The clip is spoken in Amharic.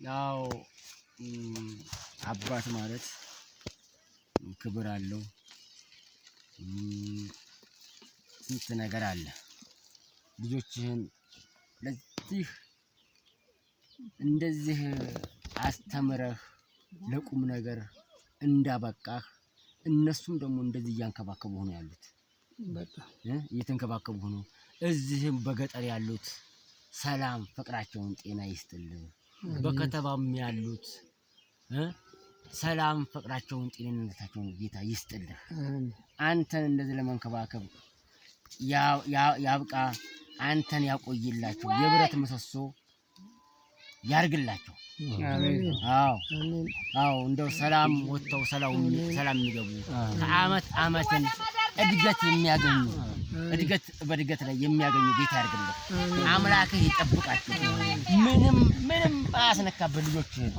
ያው አባት ማለት ክብር አለው። ስንት ነገር አለ። ልጆችህን ለዚህ እንደዚህ አስተምረህ ለቁም ነገር እንዳበቃህ እነሱም ደግሞ እንደዚህ እያንከባከቡ ነው ያሉት። በጣም እየተንከባከቡ ነው። እዚህም በገጠር ያሉት ሰላም ፍቅራቸውን ጤና ይስጥልህ። በከተማም ያሉት ሰላም ፍቅራቸውን ጤንነታቸውን ጌታ ይስጥልህ። አንተን እንደዚህ ለመንከባከብ ያብቃ። አንተን ያቆይላቸው። የብረት ምሰሶ ያርግላቸው። አዎ እንደው ሰላም ወጥተው ሰላም የሚገቡ ከአመት አመትን እድገት የሚያገኙ በእድገት ላይ የሚያገኙ ጌታ ያርግልህ። አምላክህ ይጠብቃቸው። ምንም አያስነካብህ ልጆችህን።